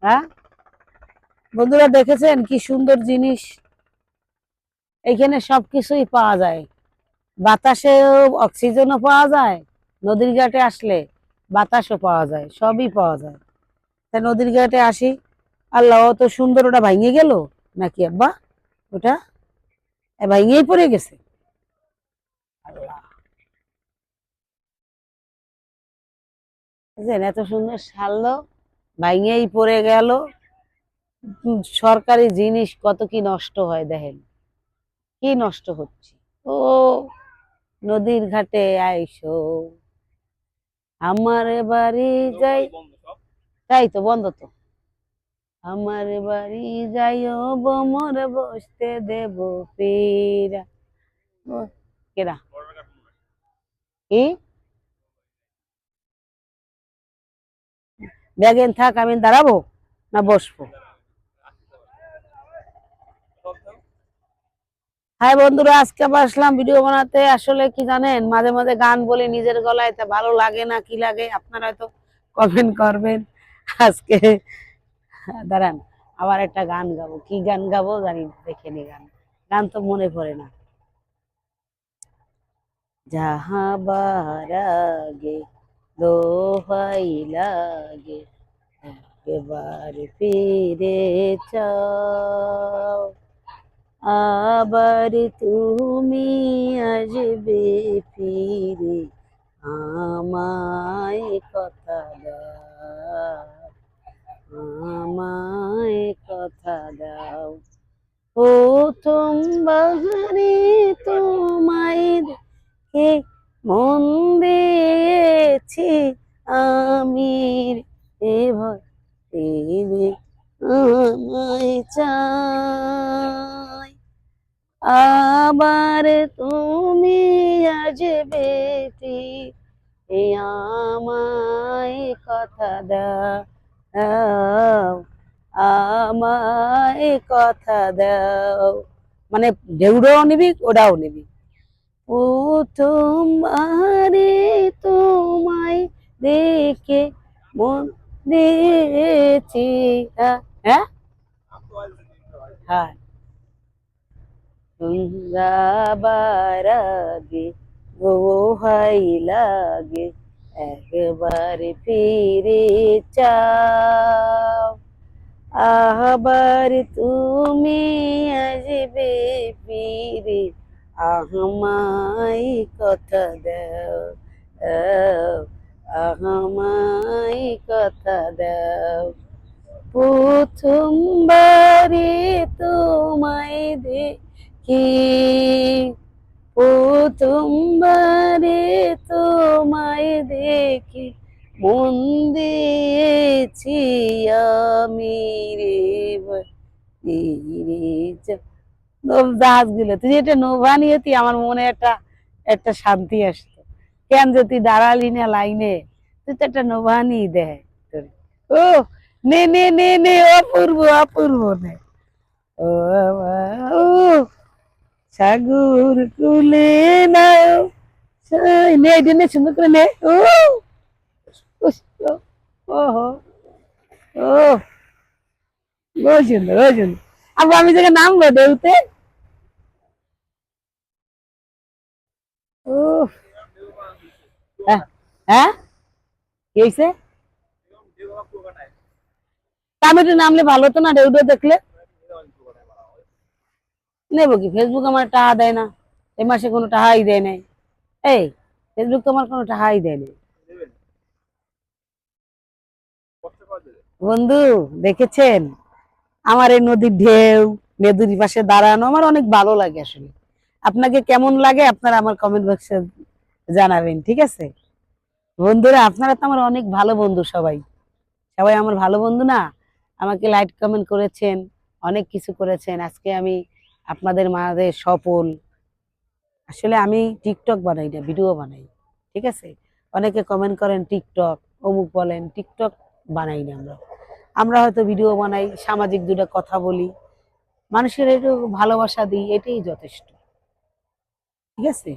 হ্যাঁ বন্ধুরা, দেখেছেন কি সুন্দর জিনিস? এখানে সবকিছুই পাওয়া যায়, বাতাসেও অক্সিজেনও পাওয়া যায়, নদীর ঘাটে আসলে বাতাসও পাওয়া যায়, সবই পাওয়া যায়। তাই নদীর ঘাটে আসি। আল্লাহ, অত সুন্দর! ওটা ভাঙে গেল নাকি আব্বা? ওটা ভাঙেই পড়ে গেছে। আল্লাহ, বুঝলেন, এত সুন্দর সারলো, ভাঙেই পড়ে গেল। সরকারি জিনিস কত কি নষ্ট হয় দেখেন, কি নষ্ট হচ্ছে। ও নদীর ঘাটে আইসো, আমার বাড়ি যাই। তাই তো, বন্ধ তো। আমার বাড়ি যাইও বোমর, বসতে দেব পীরা। ও, কেরা কি? ব্যাগেন থাক, আমি দাঁড়াবো না বসবো? হাই বন্ধুরা, আজকে আবার আসলাম ভিডিও বানাতে। আসলে কি জানেন, মাঝে মাঝে গান বলি নিজের গলায়, তা ভালো লাগে না কি লাগে আপনারা হয়তো কমেন্ট করবেন। আজকে দাঁড়ান, আবার একটা গান গাবো। কি গান গাবো জানি না, দেখে নি। গান গান তো মনে পড়ে না। যাহাবার আগে দোহাই লাগে, একবার ফিরে চাও, আবার তুমি আসবে ফিরে, আমায় কথা দাও, আমায় কথা দাও। প্রথমবারে তোমায় দেখে মন দিয়েছি আমি, এবার ফিরে আমায় চাই, আবার তুমি আসবে ফিরে, আমায় কথা দাও, আমায় কথা দাও। মানে ঢেউটাও নিবি, ওটাও নিবি। প্রথমবারে তোমায় দেখে মন দিয়েছি। হ্যাঁ হ্যাঁ, যাবার আগে দোহাই লাগে, একবার ফিরে চাও, আবার তুমি আসবে ফিরে, আমায় কথা দাও, দাও, আমায় কথা দাও। প্রথমবারে তোমায় দেখি, প্রথমবারে তোমায় দেখি মন দিয়েছি আমি, রে জাহাজ গুলো, তুই এটা নৌভা নিয়ে তুই, আমার মনে একটা একটা শান্তি আসতো। কেন যে তুই দাঁড়ালি না লাইনে, তুই তো একটা নৌভা নিয়ে দেয় তোর। ও নে নে নে নে, অপূর্ব অপূর্ব নে। ও বাবা, ও সাগর কুলে নাও, নে এটা নে, সুন্দর করে নে। ও ওহো, ও ও সুন্দর, ও সুন্দর। আবার আমি যখন নামবো ঢেউতে, ও হ্যাঁ হ্যাঁ, কি হয়েছে? টমেটো নামলে ভালো তো না, ঢেউটা দেখলে। নেবো কি, ফেসবুক আমার টাকা দেয় না, এই মাসে কোনো টাকাই দেয় নাই। এই ফেসবুক তো আমার কোনো টাকাই দেয় নাই। বন্ধু, দেখেছেন আমার এই নদীর ঢেউ, নদীর পাশে দাঁড়ানো আমার অনেক ভালো লাগে। আসলে আপনাকে কেমন লাগে আপনারা আমার কমেন্ট বক্সে জানাবেন, ঠিক আছে? বন্ধুরা, আপনারা তো আমার অনেক ভালো বন্ধু, সবাই সবাই আমার ভালো বন্ধু না? আমাকে লাইক কমেন্ট করেছেন, অনেক কিছু করেছেন। আজকে আমি আপনাদের মাঝে সফল। আসলে আমি টিকটক বানাই না, ভিডিও বানাই, ঠিক আছে? অনেকে কমেন্ট করেন টিকটক অমুক, বলেন টিকটক বানাই না আমরা। আমরা হয়তো ভিডিও বানাই, সামাজিক দুটো কথা বলি, মানুষের একটু ভালোবাসা দিই, এটাই যথেষ্ট, ঠিক আছে?